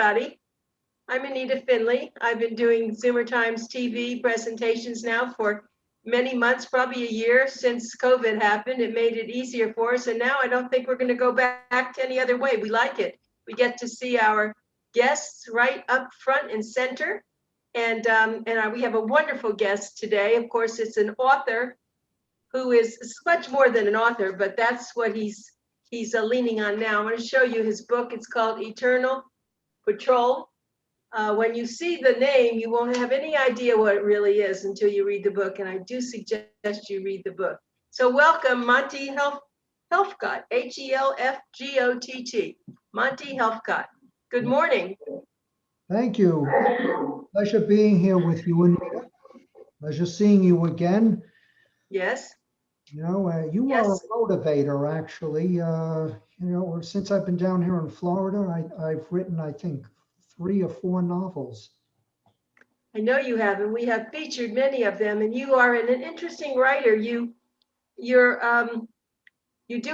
everybody. I'm Anita Finley. I've been doing Zoomertimes TV presentations now for many months, probably a year since COVID happened. It made it easier for us. And now I don't think we're going to go back to any other way. We like it. We get to see our guests right up front and center. And we have a wonderful guest today. Of course, it's an author who is much more than an author, but that's what he's leaning on now. I'm going to show you his book. It's called Eternal Patrol. When you see the name, you won't have any idea what it really is until you read the book, and I do suggest you read the book. So welcome, Monty Helfgott, Helfgott. Monty Helfgott. Good morning. Thank you. Pleasure being here with you, Anita. Pleasure seeing you again. Yes. You know, you Yes. are a motivator, actually. You know, since I've been down here in Florida, I've written, I think, 3 or 4 novels. I know you have, and we have featured many of them. And you are an interesting writer. You do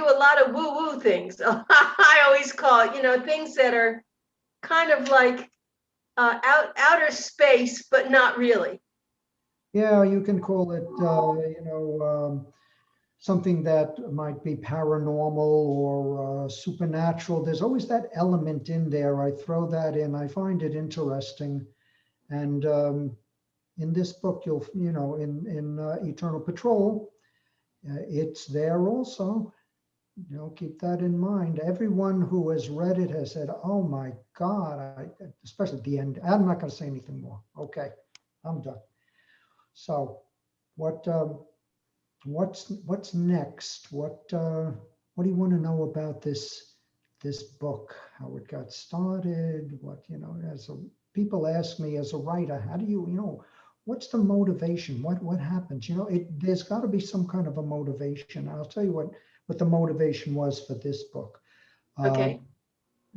a lot of woo-woo things. I always call it, you know, things that are kind of like outer space, but not really. Yeah, you can call it, you know, something that might be paranormal or supernatural. There's always that element in there. I throw that in. I find it interesting. And in this book, you know, in Eternal Patrol, it's there also. You know, keep that in mind. Everyone who has read it has said, "Oh my God!" Especially at the end. I'm not going to say anything more. Okay, I'm done. So, what's next? What do you want to know about this book? How it got started? What, you know, people ask me as a writer, how do you know, what's the motivation? What happens? You know, there's got to be some kind of a motivation. I'll tell you what the motivation was for this book. Okay.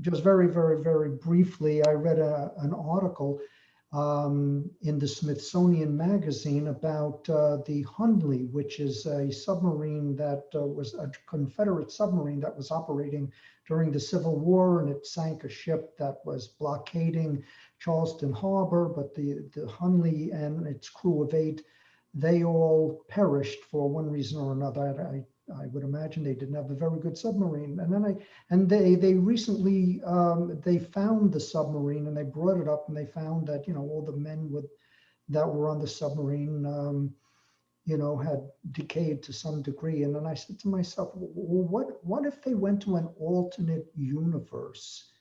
Just very, very, very briefly, I read an article in the Smithsonian Magazine about the Hundley, which is a submarine that was a Confederate submarine that was operating during the Civil War, and it sank a ship that was blockading Charleston Harbor. But the Hundley and its crew of 8, they all perished for one reason or another. I would imagine they didn't have a very good submarine. And then they recently they found the submarine, and they brought it up, and they found that, you know, all the men that were on the submarine, you know, had decayed to some degree. And then I said to myself, well, what if they went to an alternate universe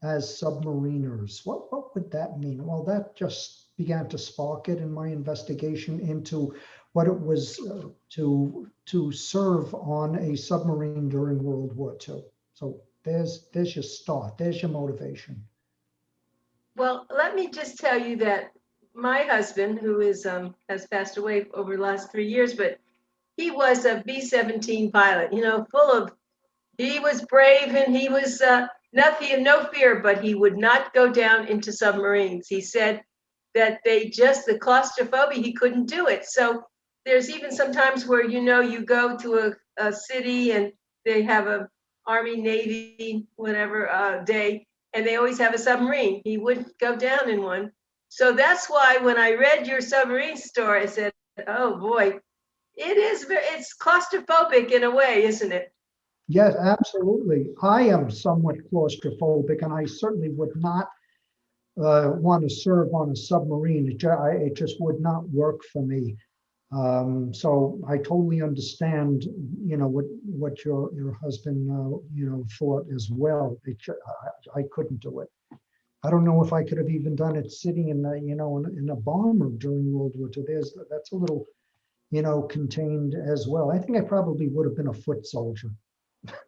as submariners? What would that mean? Well, that just began to spark it in my investigation into what it was to serve on a submarine during World War II. So there's your start. There's your motivation. Well, let me just tell you that my husband, who has passed away over the last 3 years, but he was a B-17 pilot, you know, he was brave, and he was nothing, no fear, but he would not go down into submarines. He said that the claustrophobia, he couldn't do it. So there's even sometimes where, you know, you go to a city and they have a Army, Navy, whatever day, and they always have a submarine. He wouldn't go down in one. So that's why when I read your submarine story, I said, oh boy, it's claustrophobic in a way, isn't it? Yes, absolutely. I am somewhat claustrophobic, and I certainly would not want to serve on a submarine. It just would not work for me. So I totally understand, you know, what your husband, you know, thought as well. I couldn't do it. I don't know if I could have even done it sitting in a bomber during World War II. That's a little, you know, contained as well. I think I probably would have been a foot soldier.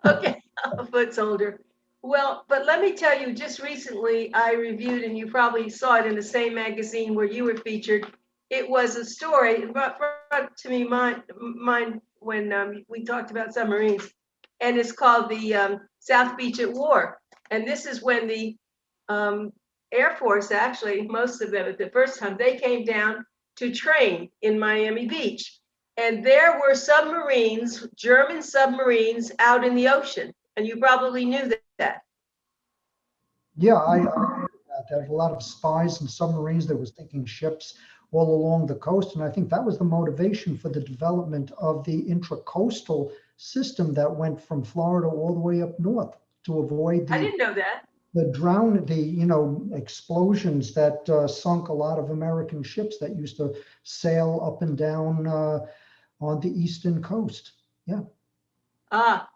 Okay, a foot soldier. Well, but let me tell you, just recently I reviewed, and you probably saw it in the same magazine where you were featured. It was a story, it brought to me mind when we talked about submarines, and it's called the South Beach at War. And this is when the Air Force, actually, most of them at the first time, they came down to train in Miami Beach. And there were submarines, German submarines, out in the ocean. And you probably knew that. Yeah, I had a lot of spies and submarines that was sinking ships all along the coast. And I think that was the motivation for the development of the intracoastal system that went from Florida all the way up north to avoid I the didn't know that. explosions that sunk a lot of American ships that used to sail up and down on the eastern coast. Yeah. Ah,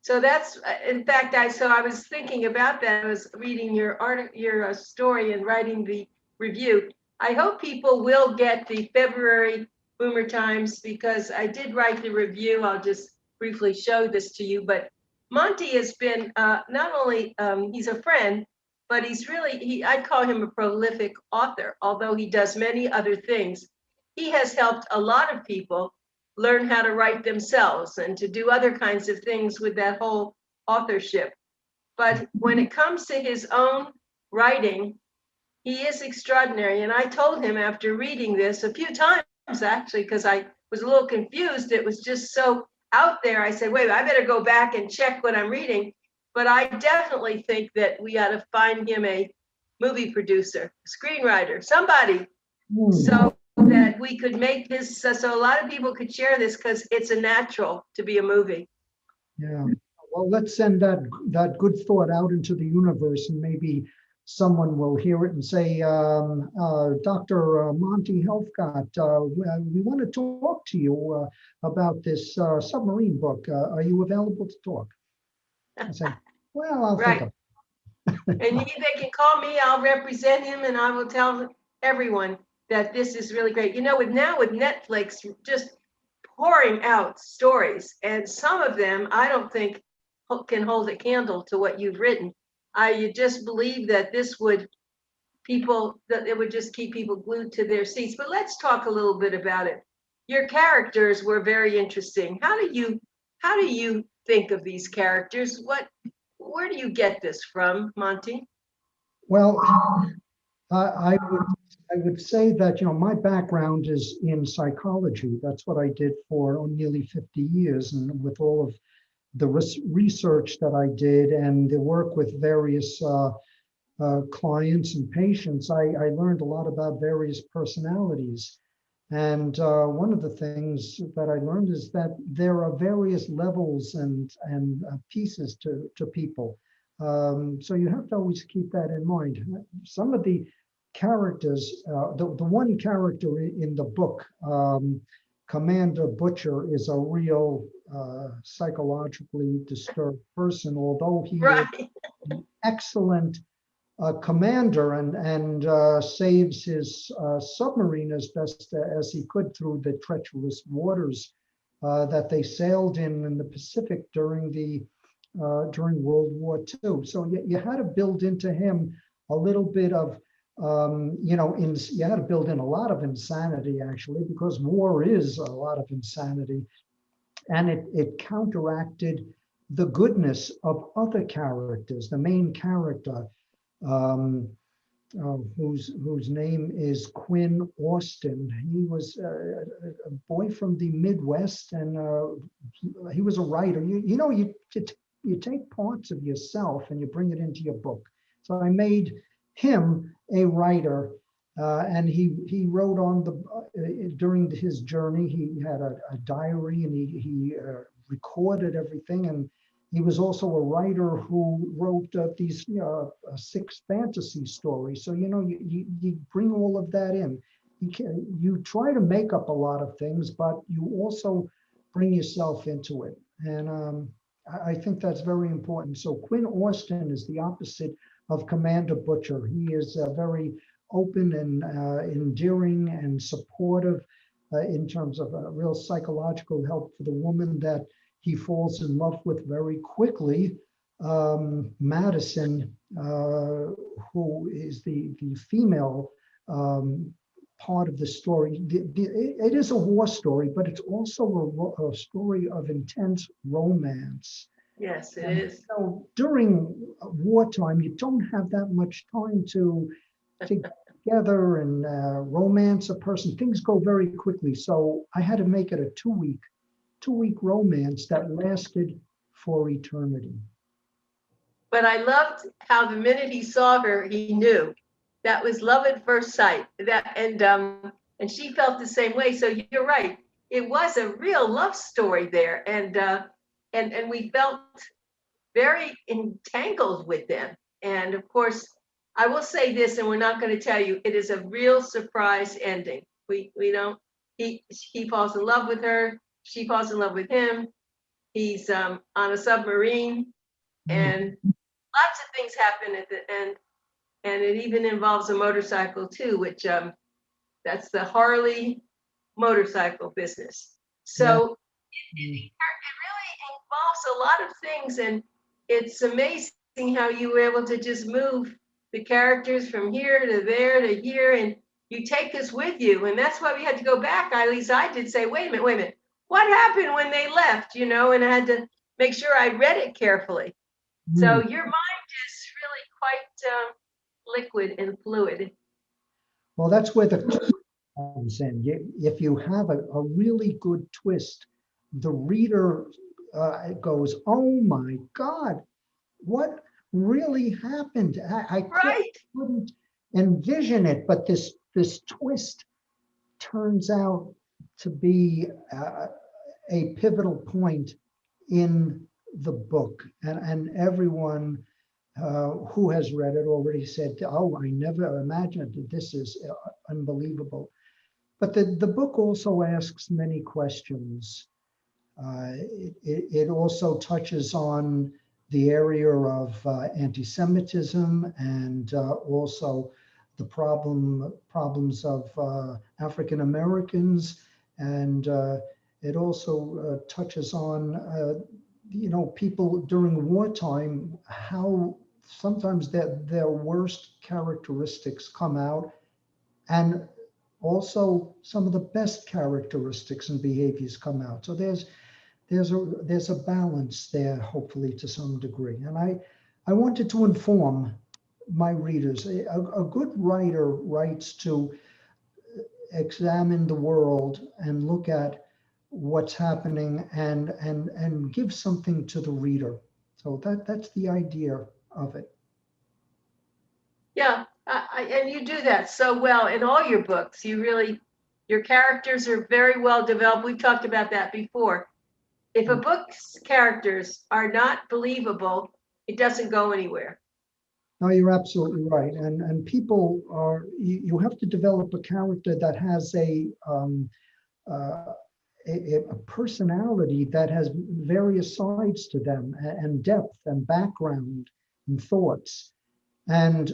so that's, in fact, I was thinking about that. I was reading your story and writing the review. I hope people will get the February Boomer Times, because I did write the review. I'll just briefly show this to you. But Monty has been not only he's a friend, but I call him a prolific author, although he does many other things. He has helped a lot of people learn how to write themselves and to do other kinds of things with that whole authorship. But when it comes to his own writing, he is extraordinary. And I told him after reading this a few times, actually, because I was a little confused. It was just so out there. I said, wait, I better go back and check what I'm reading. But I definitely think that we ought to find him a movie producer, screenwriter, somebody. So that we could make this, so a lot of people could share this, because it's a natural to be a movie. Yeah. Well, let's send that good thought out into the universe, and maybe someone will hear it and say, Dr. Monty Helfgott, we want to talk to you about this submarine book. Are you available to talk? I say, well, I'll think of it. And they can call me, I'll represent him, and I will tell everyone that this is really great. With Netflix just pouring out stories, and some of them I don't think can hold a candle to what you've written. I just believe that that it would just keep people glued to their seats. But let's talk a little bit about it. Your characters were very interesting. How do you think of these characters? Where do you get this from, Monty? Well, I would say that, my background is in psychology. That's what I did for nearly 50 years. And with all of the research that I did and the work with various clients and patients, I learned a lot about various personalities. And one of the things that I learned is that there are various levels and pieces to people. So you have to always keep that in mind. Some of the characters, the one character in the book, Commander Butcher, is a real psychologically disturbed person, although he is an excellent commander and saves his submarine as best as he could through the treacherous waters that they sailed in the Pacific during World War II. So you had to build into him a little bit of, you had to build in a lot of insanity, actually, because war is a lot of insanity. And it counteracted the goodness of other characters. The main character, whose name is Quinn Austin. He was a boy from the Midwest, and he was a writer. You take parts of yourself and you bring it into your book. So I made him a writer, and he wrote on during his journey. He had a diary, and he recorded everything. And he was also a writer who wrote these 6 fantasy stories. So you bring all of that in. You try to make up a lot of things, but you also bring yourself into it. And I think that's very important. So Quinn Austin is the opposite of Commander Butcher. He is very open and endearing and supportive in terms of real psychological help for the woman that he falls in love with very quickly, Madison, who is the female part of the story. It is a war story, but it's also a story of intense romance. Yes, it is. So during wartime, you don't have that much time to together and romance a person. Things go very quickly. So I had to make it a two-week romance that lasted for eternity. But I loved how the minute he saw her, he knew. that was love at first sight. And she felt the same way. So you're right. It was a real love story there, and we felt very entangled with them. And of course, I will say this, and we're not going to tell you, it is a real surprise ending. We don't. He falls in love with her. She falls in love with him. He's on a submarine, and lots of things happen at the end. And it even involves a motorcycle too, which that's the Harley motorcycle business. Yeah. So it really involves a lot of things, and it's amazing how you were able to just move the characters from here to there to here, and you take us with you. And that's why we had to go back. At least I did say, wait a minute, what happened when they left? And I had to make sure I read it carefully. So Mm. your mind is really quite liquid and fluid. Well, that's where the twist comes in. If you have a really good twist, the reader goes, "Oh my God, what really happened?" I Right. couldn't envision it, but this twist turns out to be a pivotal point in the book, and everyone who has read it already said, "Oh, I never imagined that. This is unbelievable." But the book also asks many questions. It also touches on the area of anti-Semitism, and also the problems of African Americans, and it also touches on people during wartime, how sometimes their worst characteristics come out, and also some of the best characteristics and behaviors come out. So there's a balance there, hopefully, to some degree. And I wanted to inform my readers. A good writer writes to examine the world and look at what's happening, and give something to the reader. So that's the idea of it. Yeah, and you do that so well in all your books. Your characters are very well developed. We've talked about that before. If a book's characters are not believable, it doesn't go anywhere. No, you're absolutely right. And people are, you have to develop a character that has uh, a personality that has various sides to them, and depth and background and thoughts. And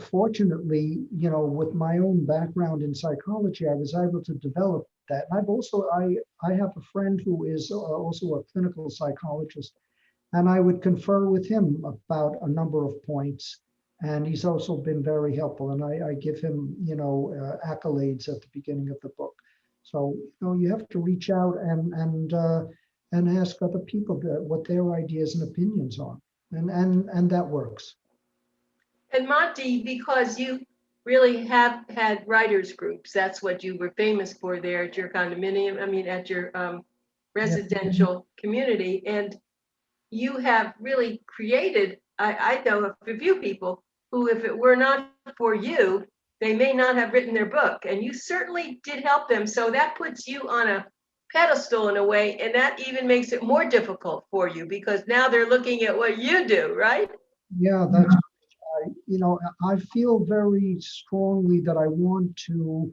fortunately, with my own background in psychology, I was able to develop that. And I have a friend who is also a clinical psychologist, and I would confer with him about a number of points. And he's also been very helpful. And I give him, accolades at the beginning of the book. So, you have to reach out and ask other people what their ideas and opinions are. And that works. And Monty, because you really have had writers groups, that's what you were famous for there at your condominium, at your Yeah. residential community. And you have really created, I know of a few people who, if it were not for you, they may not have written their book. And you certainly did help them. So that puts you on a pedestal in a way. And that even makes it more difficult for you, because now they're looking at what you do, right? Yeah, that's, I feel very strongly that I want to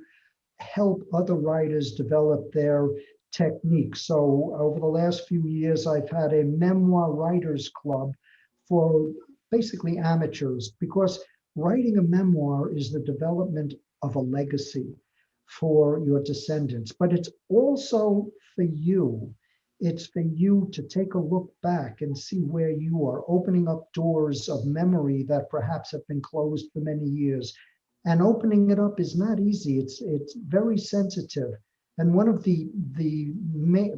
help other writers develop their techniques. So over the last few years, I've had a memoir writers club for basically amateurs, because writing a memoir is the development of a legacy for your descendants, but it's also for you. It's for you to take a look back and see where you are, opening up doors of memory that perhaps have been closed for many years. And opening it up is not easy. It's very sensitive. And one of the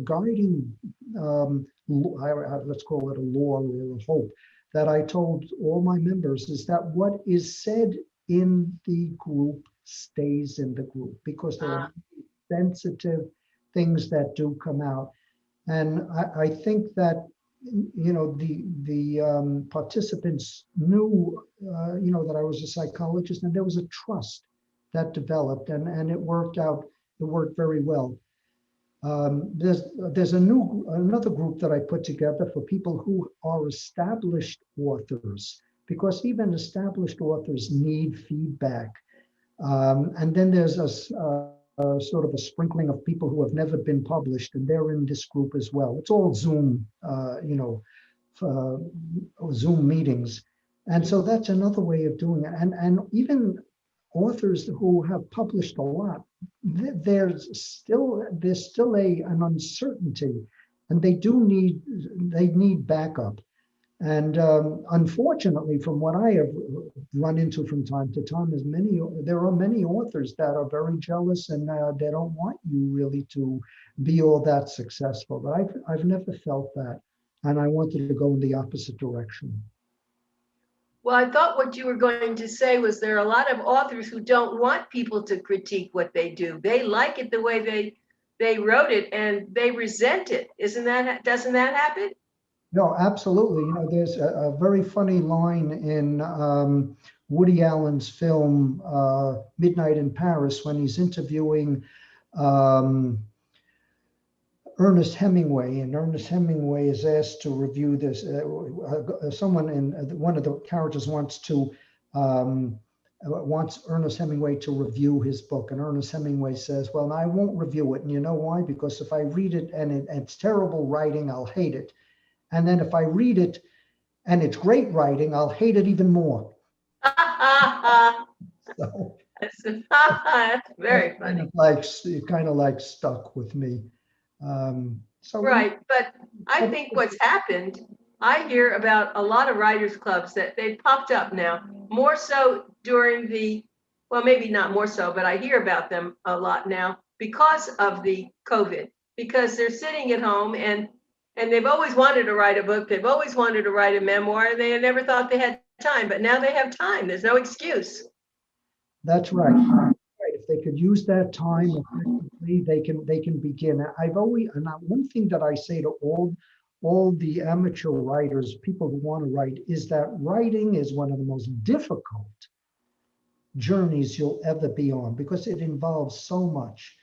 guiding, let's call it a law or a hope, that I told all my members is that what is said in the group stays in the group, because there are sensitive things that do come out. And I think that the participants knew, that I was a psychologist, and there was a trust that developed, and it worked out. It worked very well. There's another group that I put together for people who are established authors, because even established authors need feedback. And then there's sort of a sprinkling of people who have never been published, and they're in this group as well. It's all Zoom, uh, Zoom meetings. And so that's another way of doing it. And even authors who have published a lot, there's still an uncertainty, and they need backup. And unfortunately, from what I have run into from time to time, there are many authors that are very jealous, and they don't want you really to be all that successful. But I've never felt that, and I wanted to go in the opposite direction. Well, I thought what you were going to say was there are a lot of authors who don't want people to critique what they do. They like it the way they wrote it, and they resent it. Doesn't that happen? No, absolutely. There's a very funny line in Woody Allen's film Midnight in Paris, when he's interviewing Ernest Hemingway, and Ernest Hemingway is asked to review this. Someone in one of the characters wants Ernest Hemingway to review his book, and Ernest Hemingway says, "Well, I won't review it, and you know why? Because if I read it and it's terrible writing, I'll hate it. And then if I read it and it's great writing, I'll hate it even more." So That's very funny. it kind of like stuck with me. Right, but I think what's happened, I hear about a lot of writers clubs that they've popped up now, more so during well, maybe not more so, but I hear about them a lot now because of the COVID, because they're sitting at home and they've always wanted to write a book. They've always wanted to write a memoir, and they never thought they had time, but now they have time. There's no excuse. That's right. If they could use that time effectively, they can begin. One thing that I say to all the amateur writers, people who want to write, is that writing is one of the most difficult journeys you'll ever be on, because it involves so much.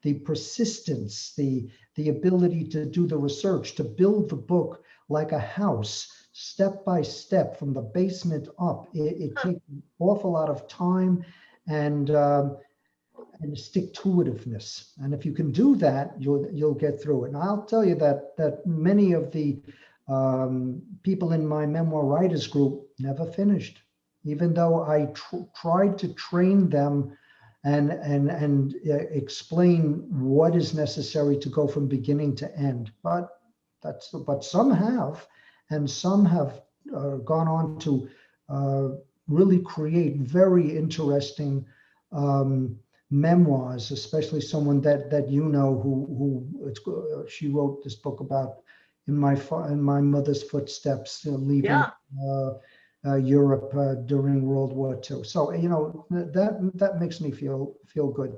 The persistence, the ability to do the research, to build the book like a house, step by step from the basement up. It takes an awful lot of time and stick-to-itiveness. And if you can do that, you'll get through it. And I'll tell you that many of the people in my memoir writers group never finished, even though I tried to train them and explain what is necessary to go from beginning to end. But some have, and some have gone on to really create very interesting memoirs, especially someone that who she wrote this book about in my mother's footsteps, leaving Europe during World War II. So that makes me feel good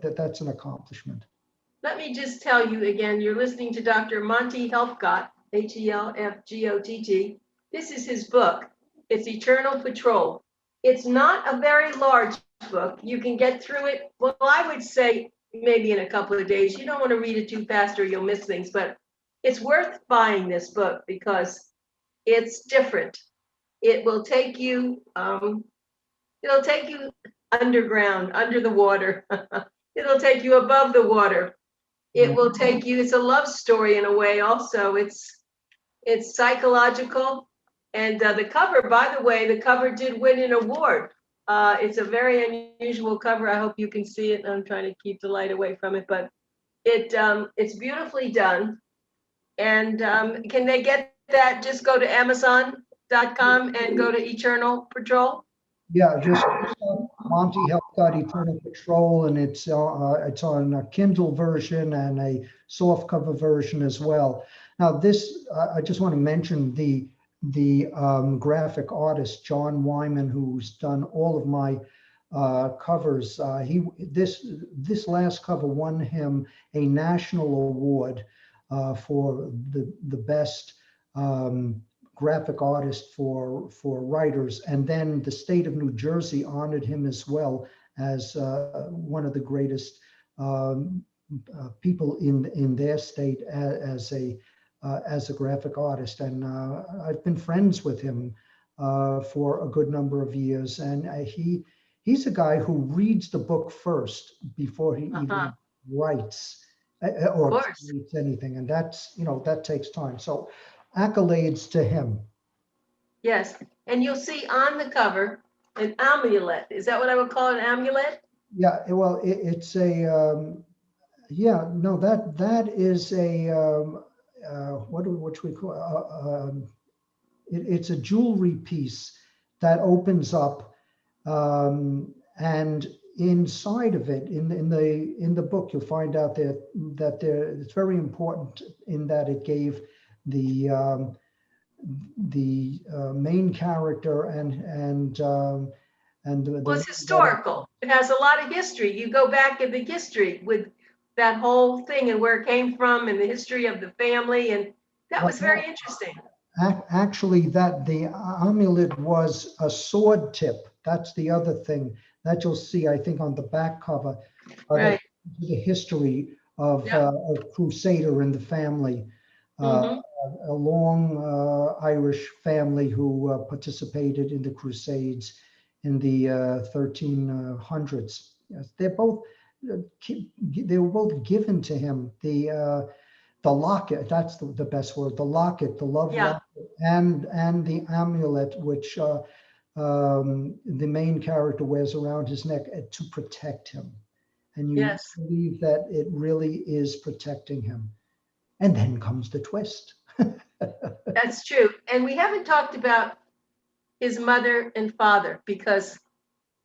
that that's an accomplishment. Let me just tell you again, you're listening to Dr. Monty Helfgott, Helfgott. This is his book. It's Eternal Patrol. It's not a very large book. You can get through it, well, I would say maybe in a couple of days. You don't want to read it too fast or you'll miss things, but it's worth buying this book because it's different. It will take you, underground, under the water. It'll take you above the water. It will take you, it's a love story in a way also. It's psychological. And the cover, by the way, the cover did win an award. It's a very unusual cover. I hope you can see it. I'm trying to keep the light away from it, but it's beautifully done. And can they get that? Just go to Amazon.com and go to Eternal Patrol. Yeah, just Monty Helfgott Eternal Patrol, and it's on a Kindle version and a softcover version as well. Now, this I just want to mention the graphic artist John Wyman, who's done all of my covers. This last cover won him a national award for the best um, graphic artist for writers. And then the state of New Jersey honored him as well as one of the greatest people in their state as a graphic artist. And I've been friends with him for a good number of years. And he's a guy who reads the book first before he even writes or creates anything. And that's, that takes time. So accolades to him. Yes, and you'll see on the cover an amulet. Is that what I would call an amulet? Yeah, well, it's a yeah, no, that is a what we call it's a jewelry piece that opens up, and inside of it, in the book, you'll find out that it's very important in that it gave the main character and Well, it's historical. It has a lot of history. You go back in the history with that whole thing and where it came from and the history of the family, and that was very interesting. Actually, that the amulet was a sword tip. That's the other thing that you'll see, I think, on the back cover. Right. The history of a crusader in the family. A long Irish family who participated in the Crusades in the 1300s. Yes, they were both given to him. The locket, that's the best word, the locket, the love locket, and the amulet, which the main character wears around his neck to protect him. And you believe that it really is protecting him. And then comes the twist. That's true. And we haven't talked about his mother and father because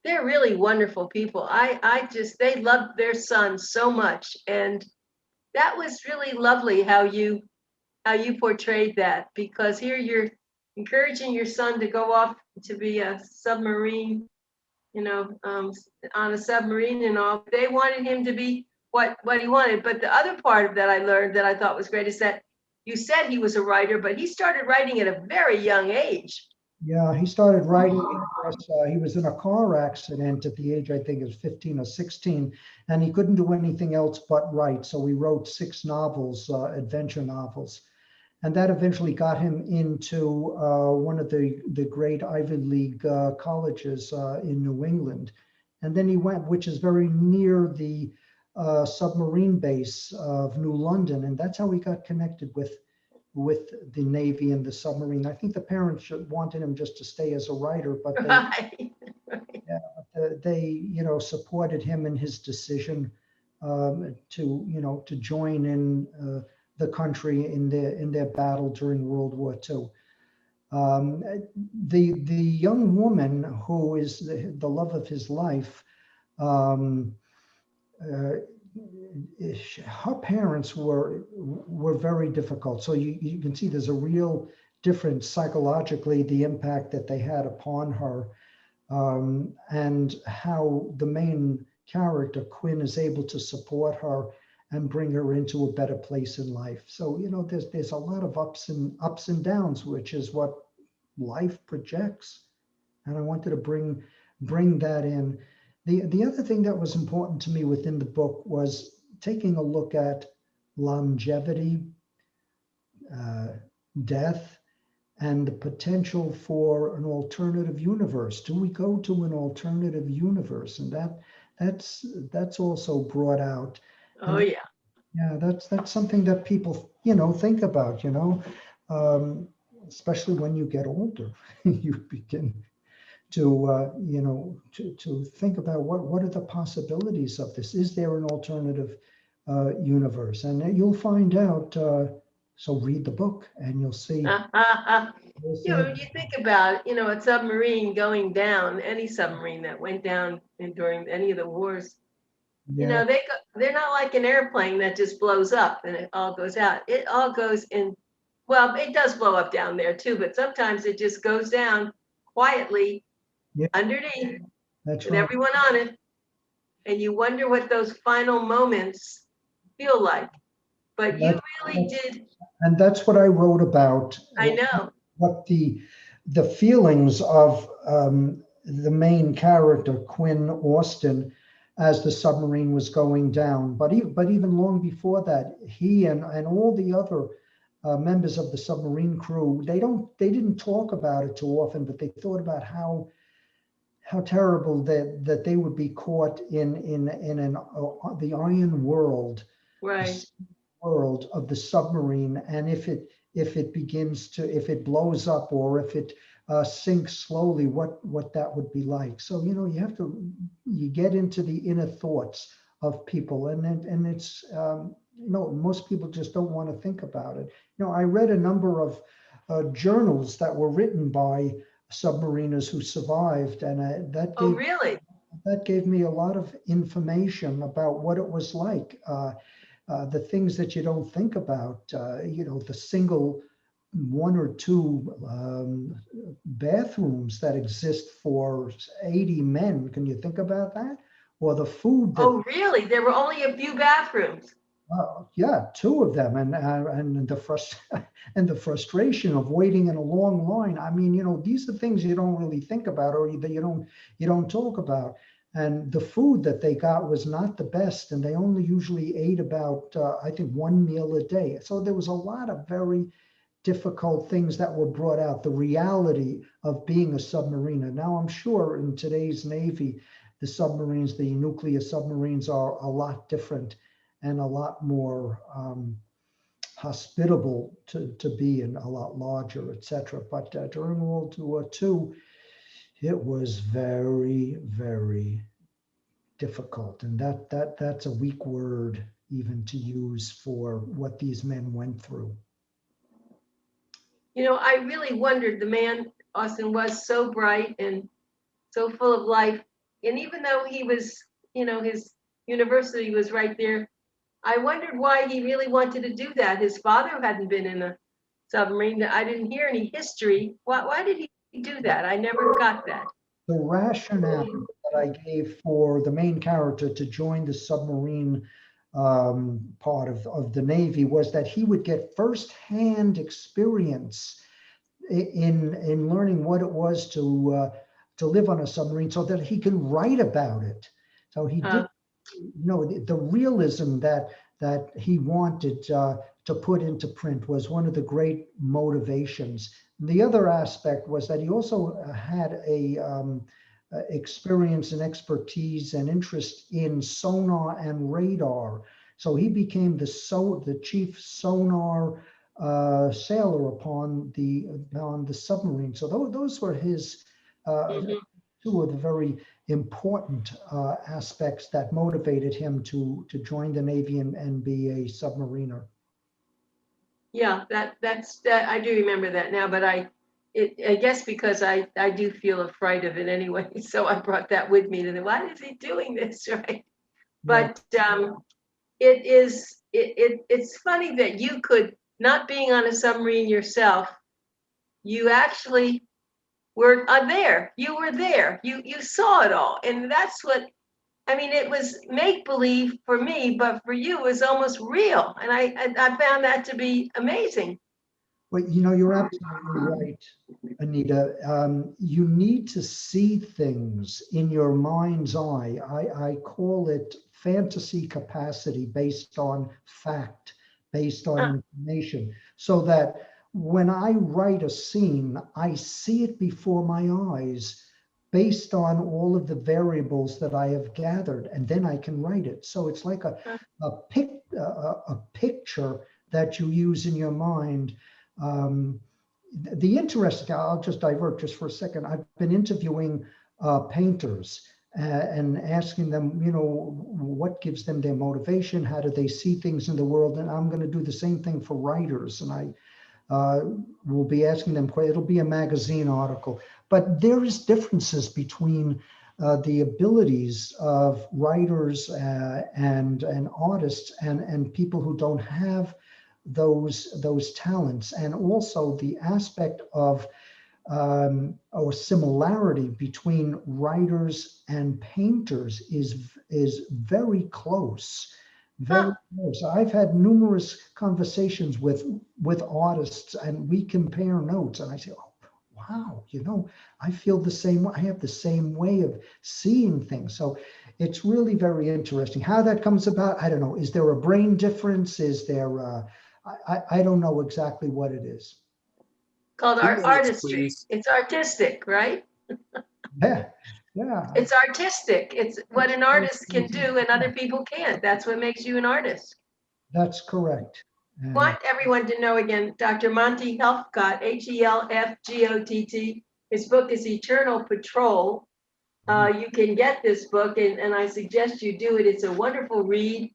they're really wonderful people. They loved their son so much. And that was really lovely how you portrayed that, because here you're encouraging your son to go off to be a submarine, on a submarine and all. They wanted him to be what he wanted. But the other part of that I learned that I thought was great is that you said he was a writer, but he started writing at a very young age. Yeah, he started writing. He was in a car accident at the age, I think, of 15 or 16, and he couldn't do anything else but write. So he wrote 6 novels, adventure novels, and that eventually got him into one of the great Ivy League colleges in New England. And then he went, which is very near the submarine base of New London, and that's how he got connected with the Navy and the submarine. I think the parents wanted him just to stay as a writer, but they supported him in his decision to join in the country in their battle during World War II. The young woman who is the love of his life, her parents were very difficult. So you can see there's a real difference psychologically, the impact that they had upon her, and how the main character, Quinn, is able to support her and bring her into a better place in life. So, there's a lot of ups and downs, which is what life projects. And I wanted to bring that in. The other thing that was important to me within the book was taking a look at longevity, death, and the potential for an alternative universe. Do we go to an alternative universe? And that's also brought out. Oh, yeah. Yeah, that's something that people, think about, especially when you get older, you begin to think about what are the possibilities of this? Is there an alternative universe? And you'll find out. So read the book, and you'll see. You think about, a submarine going down, any submarine that went down during any of the wars. Yeah. They're not like an airplane that just blows up and it all goes out. It all goes in. Well, it does blow up down there too, but sometimes it just goes down quietly. Yeah. Underneath, that's with right. everyone on it, and you wonder what those final moments feel like. But you That- really did. and that's what I wrote about. I know. What the feelings of the main character, Quinn Austin, as the submarine was going down. But even long before that, he and all the other members of the submarine crew, they didn't talk about it too often, but they thought about how terrible that they would be caught in the iron world, Right. world of the submarine, and if it blows up, or if it sinks slowly, what that would be like. So you get into the inner thoughts of people, and it's most people just don't want to think about it. I read a number of journals that were written by submariners who survived, and Oh, really? that gave me a lot of information about what it was like. The things that you don't think about, the single one or two bathrooms that exist for 80 men. Can you think about that? Or the food that, Oh, really? There were only a few bathrooms. yeah, two of them, and and the frustration of waiting in a long line. I mean, these are things you don't really think about, or that you don't talk about. And the food that they got was not the best, and they only usually ate about, I think, one meal a day. So there was a lot of very difficult things that were brought out, the reality of being a submariner. Now, I'm sure in today's Navy, the nuclear submarines are a lot different and a lot more hospitable to be, and a lot larger, etc. But during World War II, it was very, very difficult, and that's a weak word even to use for what these men went through. I really wondered, the man Austin was so bright and so full of life. And even though he was, his university was right there, I wondered why he really wanted to do that. His father hadn't been in a submarine. I didn't hear any history. Why did he do that? I never got that. The rationale that I gave for the main character to join the submarine part of the Navy was that he would get firsthand experience in learning what it was to live on a submarine, so that he can write about it. So he did, the realism that he wanted to put into print was one of the great motivations. The other aspect was that he also had a experience and expertise and interest in sonar and radar. So he became the chief sonar sailor upon the submarine. So those were his two of the very important aspects that motivated him to join the Navy and be a submariner. Yeah, that's that. I do remember that now, but I guess because I do feel a fright of it anyway, so I brought that with me to the, why is he doing this, right? But it's funny that you could, not being on a submarine yourself, you actually were there. You were there. You saw it all, and that's what. I mean, it was make believe for me, but for you, it was almost real, and I found that to be amazing. Well, you're absolutely right, Anita. You need to see things in your mind's eye. I call it fantasy capacity based on fact, based on information, so that when I write a scene, I see it before my eyes based on all of the variables that I have gathered, and then I can write it. So it's like a picture that you use in your mind. I'll just divert just for a second. I've been interviewing painters and asking them, what gives them their motivation? How do they see things in the world? And I'm going to do the same thing for writers. And I will be asking them, it'll be a magazine article, but there is differences between the abilities of writers and artists and people who don't have those talents, and also the aspect of or similarity between writers and painters is very close. Very close. I've had numerous conversations with artists, and we compare notes, and I say, "Oh, wow, I feel the same way. I have the same way of seeing things." So it's really very interesting. How that comes about, I don't know. Is there a brain difference? Is there? I don't know exactly what it is. Called 2 minutes, artistry. please. It's artistic, right? Yeah, yeah. It's artistic. It's what an artist can do and other people can't. That's what makes you an artist. That's correct. And Want everyone to know again, Dr. Monty Helfgott, Helfgott. His book is Eternal Patrol. You can get this book, and I suggest you do it. It's a wonderful read.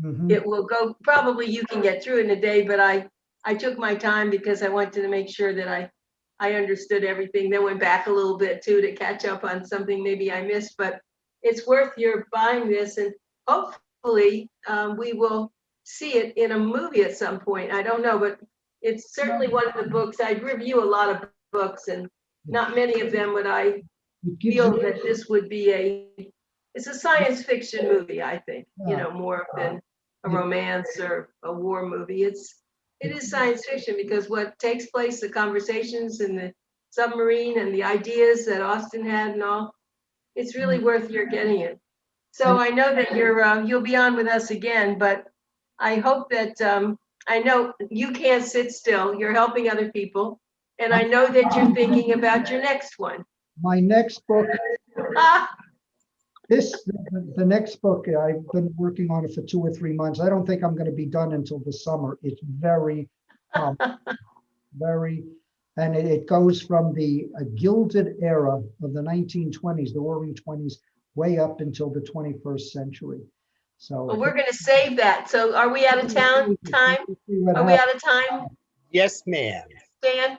mhm. It will go, probably you can get through in a day, but I took my time because I wanted to make sure that I understood everything. Then went back a little bit too to catch up on something maybe I missed, but it's worth your buying this, and hopefully we will see it in a movie at some point. I don't know, but it's certainly one of the books. I review a lot of books, and not many of them would I It gives feel you, that this would be it's a science fiction movie, I think, more than a romance or a war movie. It is science fiction because what takes place, the conversations in the submarine and the ideas that Austin had and all, it's really worth your getting it. So I know that you'll be on with us again, but I hope that, I know you can't sit still. You're helping other people. And I know that you're thinking about your next one. my next book. Ah, The next book, I've been working on it for 2 or 3 months. I don't think I'm going to be done until the summer. It's very, very, and it goes from the gilded era of the 1920s, the Roaring '20s, way up until the 21st century. So well, we're going to save that. So are we out of time? Are we out of time, Yes, ma'am. Dan?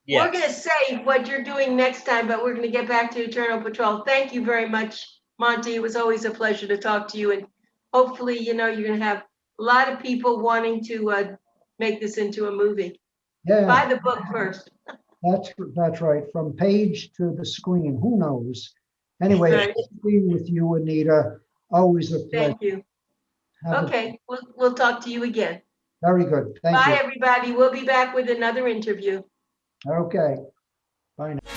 We're going to Yes. say what you're doing next time, but we're going to get back to Eternal Patrol. Thank you very much, Monty. It was always a pleasure to talk to you. And hopefully, you're going to have a lot of people wanting to make this into a movie. Yeah, Buy the book first. that's right. From page to the screen, who knows? Anyway, Right. being with you, Anita, always a pleasure. Thank you. Have a- Okay, we'll talk to you again. Very good. Thank Bye, you. everybody. We'll be back with another interview. Okay. Bye now.